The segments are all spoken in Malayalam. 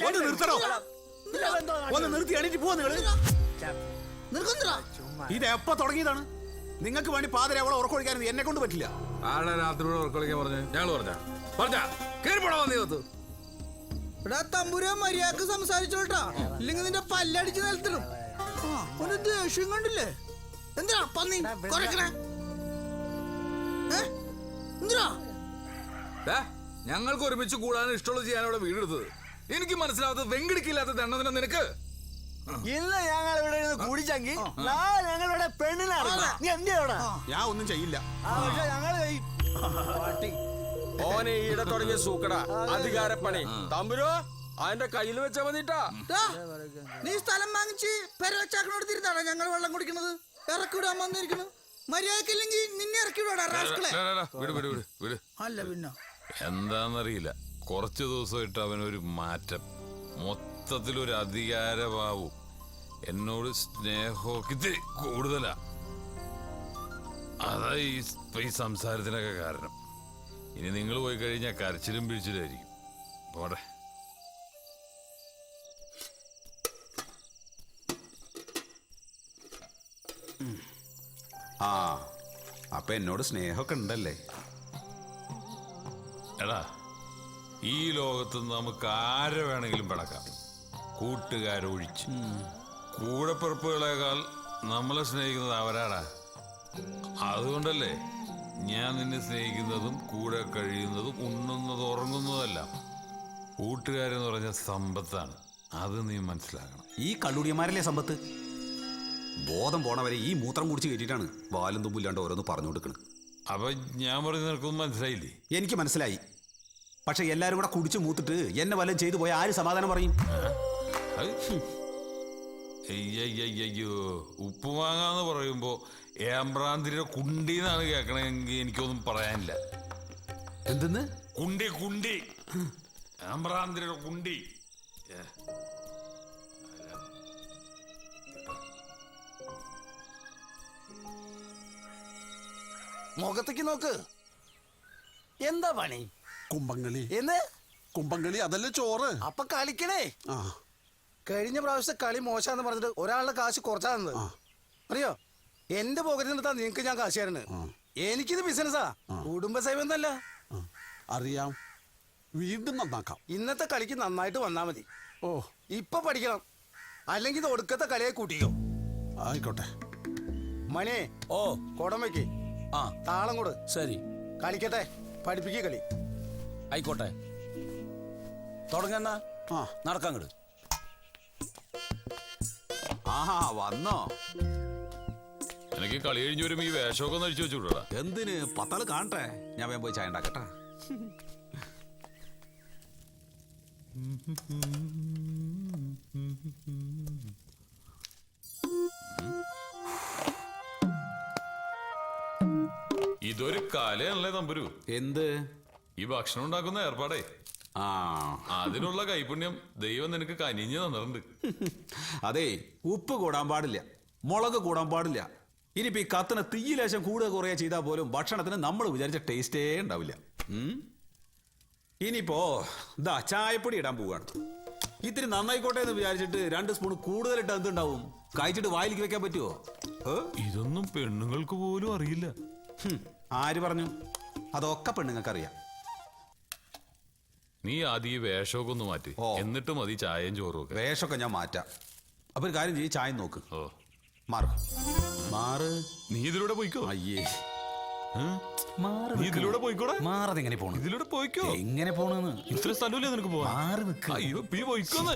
ഒന്ന് നിർത്തണോ? ഒന്ന് നിർത്തി എണീറ്റ് പോവാ നിങ്ങള്. ഇത് എപ്പോ തുടങ്ങിയതാണ്? നിങ്ങൾക്ക് വേണ്ടി പാതിര അവളെ ഉറക്കൊഴിക്കാൻ എന്നെ കൊണ്ട് പറ്റില്ല. ആരുടെ രാത്രിയോടെ ഉറക്കൊളിക്കാൻ പറഞ്ഞു? ഞങ്ങൾ പറഞ്ഞാ കേറിപ്പോടാ വന്നീ. തമ്പുരാൻ മര്യാദക്ക് സംസാരിച്ചോട്ടാ, ഇല്ലെങ്കിൽ നിന്റെ പല്ലടിച്ച് നിലത്തിടും. ഒരു ദേഷ്യം കണ്ടില്ലേ? എന്താ പന്നി കുറക്കണേ? ഞങ്ങൾക്ക് ഒരുമിച്ച് കൂടാൻ ഇഷ്ടമുള്ള ചെയ്യാൻ അവിടെ വീടെടുത്തത്. എനിക്ക് മനസ്സിലാവാത്തത് വെങ്കിടിക്കില്ലാത്ത ദണ്ണത്തിനെ നിനക്ക്. ഇന്ന് ഞങ്ങൾ ഇവിടെ കൂടിച്ചെങ്കിൽ ഞങ്ങളുടെ പെണ്ണിനാണ്. നീ എന്തിനാ? ഞാൻ ഒന്നും ചെയ്യില്ല. ഞങ്ങള് ഓനെ ഈടെ തുടങ്ങിയ സൂക്കട അധികാരപ്പണി തമ്പുരോ അതിന്റെ കയ്യിൽ വെച്ചാ മതിട്ടാ. നീ സ്ഥലം വാങ്ങിച്ച് പെരവച്ചാക്കനോട് തിരുത്താണോ ഞങ്ങൾ വെള്ളം കുടിക്കണത്? ഇറക്കിവിടാൻ വന്നിരിക്കണു. മര്യാദക്കില്ലെങ്കിൽ നിന്നെ ഇറക്കിവിടാ. അല്ല പിന്നെ എന്താന്നറിയില്ല, കുറച്ചു ദിവസമായിട്ട് അവനൊരു മാറ്റം, മൊത്തത്തിലൊരു അധികാരഭാവവും, എന്നോട് സ്നേഹമൊക്കെ ഇത്തിരി കൂടുതലാ. അതാ ഈ സംസാരത്തിനൊക്കെ കാരണം. ഇനി നിങ്ങൾ പോയി കഴിഞ്ഞാൽ കരച്ചിലും പിഴിച്ചിലായിരിക്കും. പോടെ. ആ അപ്പൊ എന്നോട് സ്നേഹമൊക്കെ ഉണ്ടല്ലേ? എടാ, ഈ ലോകത്ത് നമുക്ക് ആരെ വേണമെങ്കിലും പിടക്കാം, കൂട്ടുകാരൊഴിച്ച്. കൂടെപ്പിറപ്പുകളേക്കാൾ നമ്മളെ സ്നേഹിക്കുന്നത് അവരാടാ. അതുകൊണ്ടല്ലേ ഞാൻ നിന്നെ സ്നേഹിക്കുന്നതും കൂടെ കഴിയുന്നതും ഉണ്ണുന്നതും ഉറങ്ങുന്നതല്ല. കൂട്ടുകാരെന്ന് പറഞ്ഞ സമ്പത്താണ്, അത് നീ മനസ്സിലാക്കണം. ഈ കള്ളുടിയന്മാരല്ലേ സമ്പത്ത്? ബോധം പോണവരെ ഈ മൂത്രം കുടിച്ച് കയറ്റിട്ടാണ് വാലും തുമ്പില്ലാണ്ട് ഓരോന്ന് പറഞ്ഞു കൊടുക്കുന്നത്. അപ്പൊ ഞാൻ പറഞ്ഞ നിനക്കൊന്നും മനസ്സിലായില്ലേ? എനിക്ക് മനസ്സിലായി. പക്ഷെ എല്ലാരും കൂടെ കുടിച്ചു മൂത്തിട്ട് എന്നെ വല്ലതും ചെയ്തു പോയാൽ ആര് സമാധാനം പറയും? അയ്യോ, ഉപ്പ് വാങ്ങാന്ന് പറയുമ്പോ ഏമ്പ്രാന്തിരിയുടെ കുണ്ടിന്നാണ് കേൾക്കണമെങ്കിൽ എനിക്കൊന്നും പറയാനില്ല. എന്തെന്ന്? കുണ്ടി കുണ്ടി, ഏമ്പ്രാന്തിരിയുടെ കുണ്ടി. മുഖത്തേക്ക് നോക്ക്. എന്താ പണി? കുമ്പങ്ങളി. എന്ന് കുമ്പങ്ങളി അതല്ലേ ചോറ്. അപ്പൊ കളിക്കണേ. കഴിഞ്ഞ പ്രാവശ്യത്തെ കളി മോശാന്ന് പറഞ്ഞിട്ട് ഒരാളുടെ കാശ് കുറച്ചാ തന്നത്. അറിയോ? എന്റെ പോക്കറ്റിൽ നിർത്താൻ നിങ്ങക്ക് ഞാൻ കാശ് തരുന്നു. എനിക്കിത് ബിസിനസ്സാ, കുടുംബസേവ എന്നല്ല. അറിയാം, വീണ്ടും നന്നാക്കാം. ഇന്നത്തെ കളിക്ക് നന്നായിട്ട് വന്നാ മതി. ഓ, ഇപ്പൊ പഠിക്കണം, അല്ലെങ്കിൽ ഇത് ഒടുക്കത്തെ കളിയെ കൂട്ടിക്കോ. ആയിക്കോട്ടെ. മണിയെ ഓ കുടം വെക്ക്. താളം കൊടു. ശരി, കളിക്കട്ടെ, പഠിപ്പിക്കുക കളി. ആയിക്കോട്ടെ, തുടങ്ങന്നാ. നടക്കാങ്ങട്. ആഹാ, വന്നോ? എനിക്ക് കളി കഴിഞ്ഞ് വരുമ്പോ ഈ വേഷമൊക്കെ ഒന്ന് അഴിച്ചു വെച്ചുവിടാ. എന്തിന്? പത്താള് കാണട്ടെ. ഞാൻ വേഗം പോയി ചായ ഉണ്ടാക്കട്ടെ. ഇതൊരു കലയാണല്ലേ തമ്പുരു? എന്ത്? ഈ ഭക്ഷണം ഉണ്ടാക്കുന്ന ഏർപ്പാടേ. അതിനുള്ള കൈപുണ്യം ദൈവം നിനക്ക് കനിഞ്ഞു തന്നിട്ടുണ്ട്. അതെ, ഉപ്പ് കൂടാൻ പാടില്ല, മുളക് കൂടാൻ പാടില്ല. ഇനിയിപ്പോ ഈ കത്തിന് തീയിലേശം കൂടുക കുറയുക ചെയ്താൽ പോലും ഭക്ഷണത്തിന് നമ്മൾ വിചാരിച്ച ടേസ്റ്റേ ഉണ്ടാവില്ല. ഇനിയിപ്പോ ഇതാ ചായപ്പൊടി ഇടാൻ പോവാണ്. ഇത്തിരി നന്നായിക്കോട്ടെ എന്ന് വിചാരിച്ചിട്ട് 2 സ്പൂൺ കൂടുതലിട്ട് എന്തുണ്ടാവും? കഴിച്ചിട്ട് വായിലേക്ക് വെക്കാൻ പറ്റുമോ? ഇതൊന്നും പെണ്ണുങ്ങൾക്ക് പോലും അറിയില്ല. ആര് പറഞ്ഞു? അതൊക്കെ പെണ്ണുങ്ങൾക്ക് അറിയാം. നീ ആദ്യം ഈ വേഷമൊക്കെ ഒന്ന് മാറ്റി, എന്നിട്ട് മതി ചായയും ചോറും ഒക്കെ. വേഷമൊക്കെ ഞാൻ മാറ്റാം. അപ്പൊ ഒരു കാര്യം ചെയ്യ്, ചായ നോക്ക്. മാറ്. നീ ഇതിലൂടെ പോയിക്കോ. അയ്യേ, നീ ഇതിലൂടെ പോയിക്കോടെ. മാറത് എങ്ങനെ പോണു? ഇതിലൂടെ പോയിക്കോ. എങ്ങനെ പോണെന്ന്? ഇത്ര സ്ഥലമില്ലേ നിനക്ക് പോവാൻ? അയ്യോ, നീ പോയിക്കോന്ന്.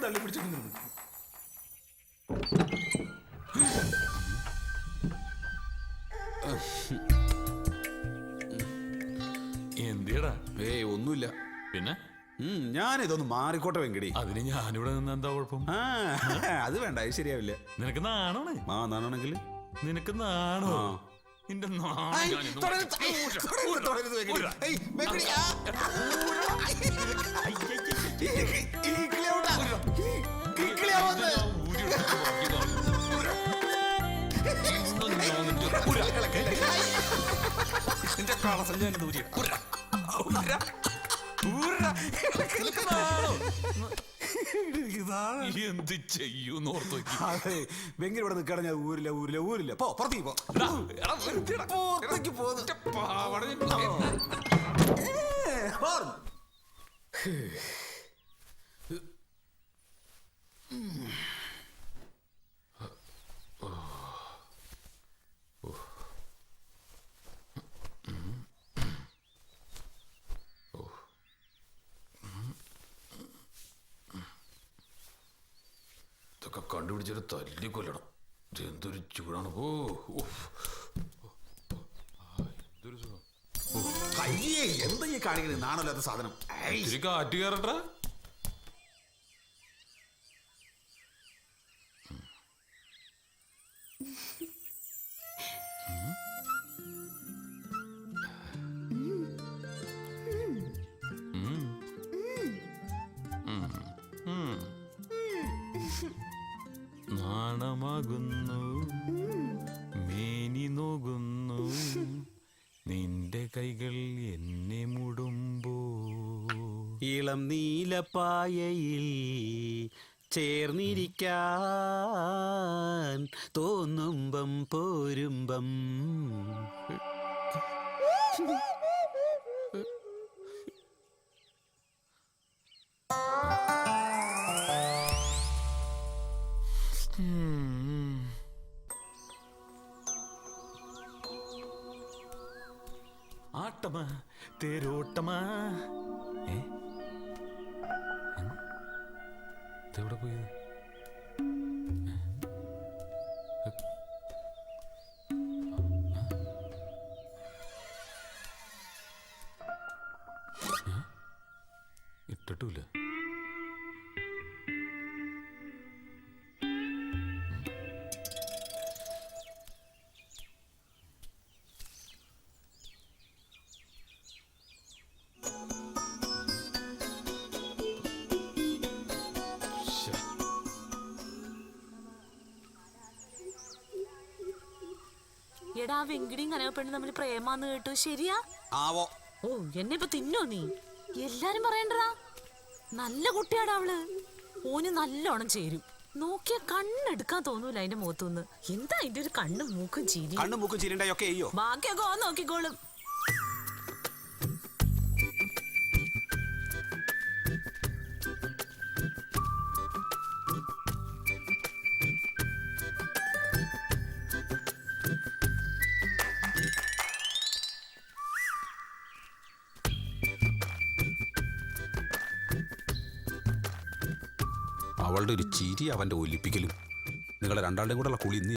തള്ളി പിടിച്ചിട്ടുണ്ട്. എന്തിയടാ? ഒന്നുമില്ല. പിന്നെ ഞാനിതൊന്ന് മാറിക്കോട്ടെ വെങ്കടി. അതിന് ഞാനിവിടെ നിന്ന് എന്താ കുഴപ്പം? അത് വേണ്ട, അത് ശരിയാവില്ല. നിനക്ക് നാണോണ്? നാണാണെങ്കിൽ നിനക്ക് നാണോ? നിന്റെ നിന്റെ കളസം ഞാൻ എന്ത് ചെയ്യൂന്ന് ഓർത്തു നോക്കി. അതെ വെങ്കിൽ ഇവിടെ നിൽക്കണ ഞാൻ ഊരില്ല ഊരില്ല ഊരില്ല പോ പുറത്തേക്ക് പോ പുറത്തേക്ക് ഇതൊക്കെ കണ്ടുപിടിച്ചിട്ട് തല്ലി കൊല്ലണം. എന്തൊരു ചൂടാണ്. ഓ ഉഫ്. എന്തൊരു സുഖം. അയ്യേ എന്താ ഈ കാണിക്കുന്നത് നാണല്ലാത്ത സാധനം ഇത്തിരി കാറ്റ് കയറട്ടാ. നാണമാകുന്നു മേനി നോകുന്നു നിന്റെ കൈകൾ എന്നെ മുടുമ്പോ. ഇളം നീലപ്പായയിൽ ചേർന്നിരിക്കാൻ തോന്നുമ്പം പോരുമ്പം ആട്ടമാ തേരോട്ടമാ. ഇതെവിടെ പോയത്? ഇട്ടിട്ടില്ല. എടാ വെങ്കിടിയും കനകപ്പെണ്ണും തമ്മിൽ പ്രേമാന്ന് കേട്ടു. ശരിയാ? ആവോ ഓ എന്നെ ഇപ്പൊ തിന്നോ നീ? എല്ലാരും പറയണ്ടടാ നല്ല കുട്ടിയാടാ അവള്. ഓന് നല്ലോണം ചേരും. നോക്കിയ കണ്ണെടുക്കാൻ തോന്നൂല അതിന്റെ മുഖത്തുനിന്ന്. എന്താ അതിന്റെ ഒരു കണ്ണും മൂക്കും ചിരി? കണ്ണും മൂക്കും ചിരിണ്ടൊക്കെ അയ്യോ ബാക്കിയൊക്കെ ഓൻ നോക്കിക്കോളും. അവളുടെ ഒരു ചിരി അവന്റെ ഒലിപ്പിക്കലും നിങ്ങളെ രണ്ടാളുടെയും കൂടെ ഉള്ള കുളി ഇന്ന്